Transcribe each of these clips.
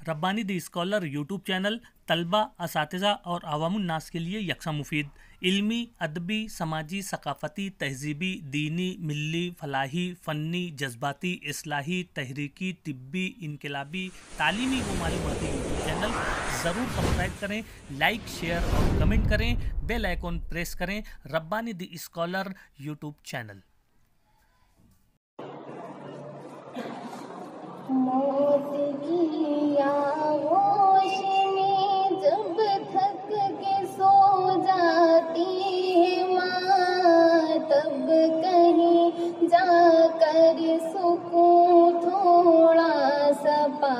Rabbani the scholar YouTube channel तलबा, असातिज़ा और अवामुन्नास के लिए यकसा मुफीद, इल्मी, अदबी, समाजी, सकाफ़ती, तहज़ीबी, दीनी, मिल्ली, फलाही, फ़न्नी, जज्बाती, इस्लाही, तहरीकी, तिब्बी, इनकलाबी, तालीमी व मालूमाती यूट्यूब चैनल ज़रूर सब्सक्राइब करें, लाइक, शेयर और कमेंट करें, बेल आइकॉन प्रेस करें। Rabbani the scholar YouTube channel. मौत की आगोश में जब थक के सो जाती है माँ, तब कहीं जाकर सुकून थोड़ा सा पा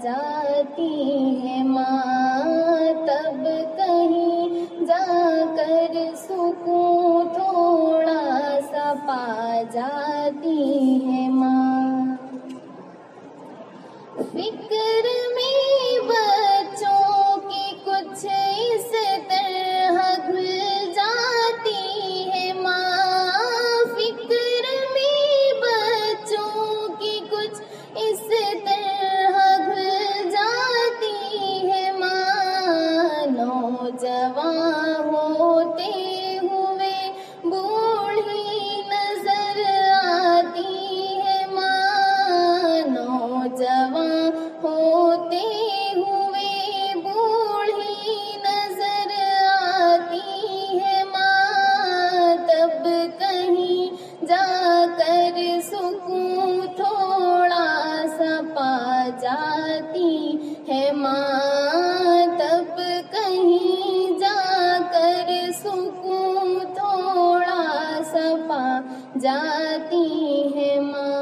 जाती है माँ, तब कहीं जाकर सुकून थोड़ा सा पा जाती है माँ। फिक्र में बच्चों की कुछ इस तरह घुल जाती है माँ, फिक्र में बच्चों की कुछ इस तरह घुल जाती है माँ। नौजवान होते हुए बूढ़ी नजर आती है माँ, नौजवान होते हुए बूढ़ी नजर आती है माँ, तब कहीं जाकर सुकून थोड़ा सा पा जाती है माँ, तब कहीं जाकर सुकून थोड़ा सा पा जाती है माँ।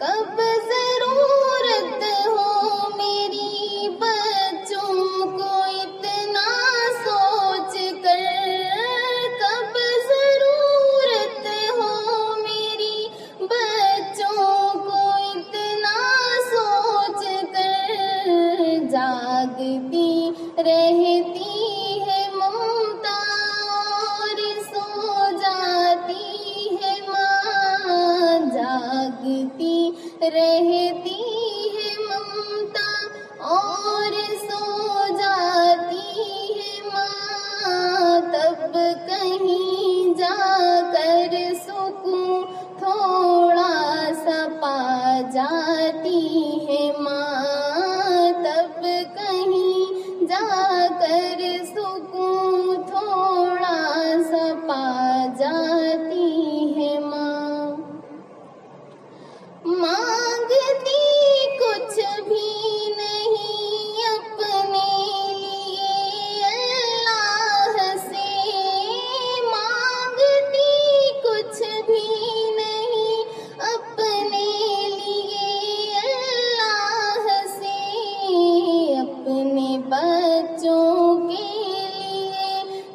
कब जरूरत हो मेरी बच्चों को इतना सोच कर, कब जरूरत हो मेरी बच्चों को इतना सोच कर, जागती रहती है ममता और सो जाती है माँ, जागती रहती है ममता और सो जाती है माँ, तब कहीं जाकर सुकून थोड़ा सा पा जाती है माँ, तब कहीं जाकर सुकून थोड़ा सा पा जाती है माँ। मांगती कुछ भी नहीं अपने लिए अल्लाह से, मांगती कुछ भी नहीं अपने लिए अल्लाह से, अपने बच्चों के लिए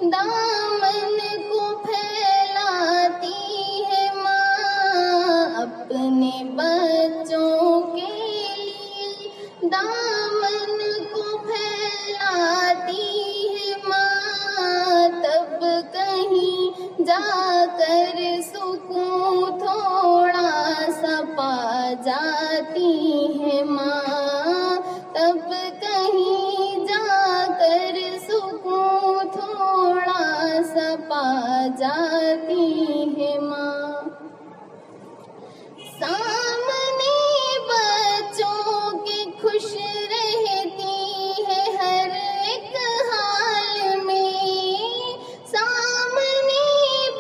दामन को फैलाती है माँ, अपने बच्चों के लिए दामन को फैलाती है माँ, तब कहीं जाकर सुकून थोड़ा सा पा जाती है माँ, तब कहीं जाकर सुकून थोड़ा सा पा जाती है माँ। सामने बच्चों के खुश रहती है हर एक हाल में, सामने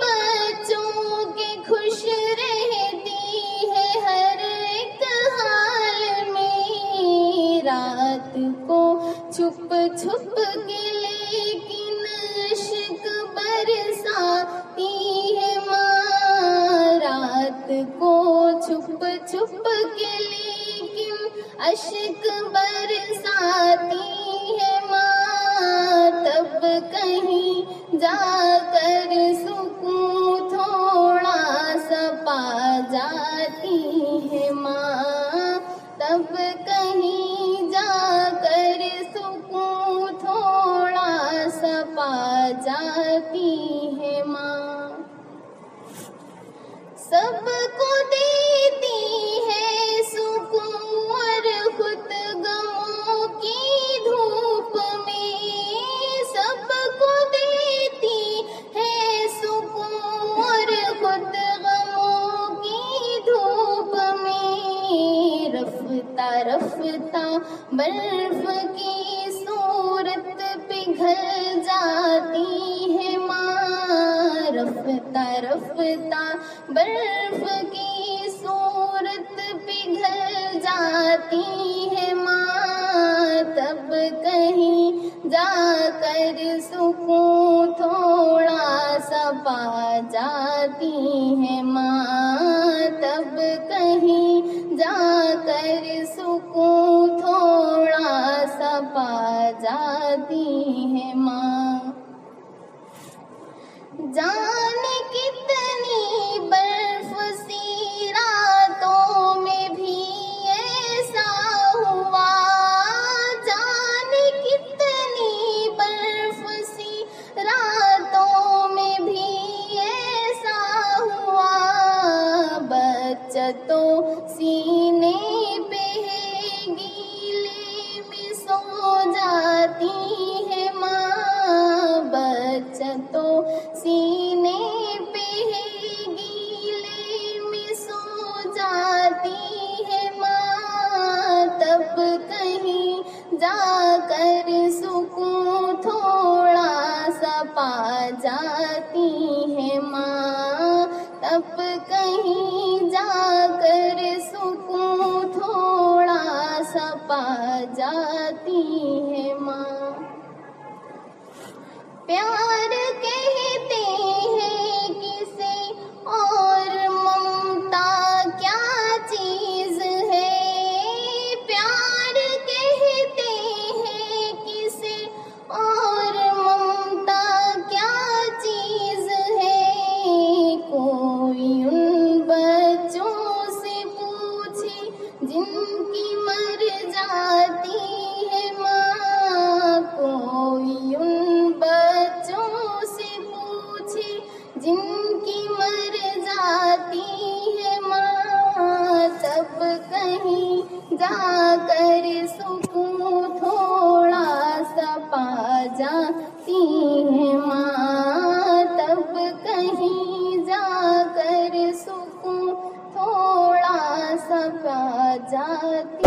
बच्चों के खुश रहती है हर एक हाल में, रात को छुप छुप के लेकिन इश्क बरसाती है माँ, रात को छुप छुप के लेकिन अश्क बरसाती है माँ, तब कहीं जाकर सुकून थोड़ा सा पा जाती है माँ, तब कहीं जाकर सुकून थोड़ा सा पा जाती है माँ। सबको देती है सुकून और खुद रफ्ता बर्फ की सूरत पिघल जाती है माँ, रफ्ता रफ्ता बर्फ की सूरत पिघल जाती है माँ। तब कहीं जाकर सुकून थोड़ा सा पा जाती है माँ, तब कहीं जाकर सुकून थोड़ा सा पा जाती है माँ। जाने कितनी बर्फ सी रातों में भी ऐसा हुआ, जाने कितनी बर्फ सी रातों में भी ऐसा हुआ। बचतों सीने पे गीले में सो जाती है माँ, बचतों सीने पे गीले में सो जाती है माँ। तब कहीं जाकर सुकून थोड़ा सा पा जाती है माँ, तब कहीं जाकर सुकून थोड़ा सा पा जाती है माँ। प्यार कहते हैं किसे और ममता क्या चीज है, प्यार कहते हैं किसे और ममता क्या चीज है। कोई उन बच्चों से पूछे जिनकी मर जाती है माँ, कोई उन बच्चों से पूछे जिनकी मर जाती है माँ। तब कहीं जाकर सुकून थोड़ा सा पा जाती है माँ, तब कहीं जाकर सुकून थोड़ा सा पा जाती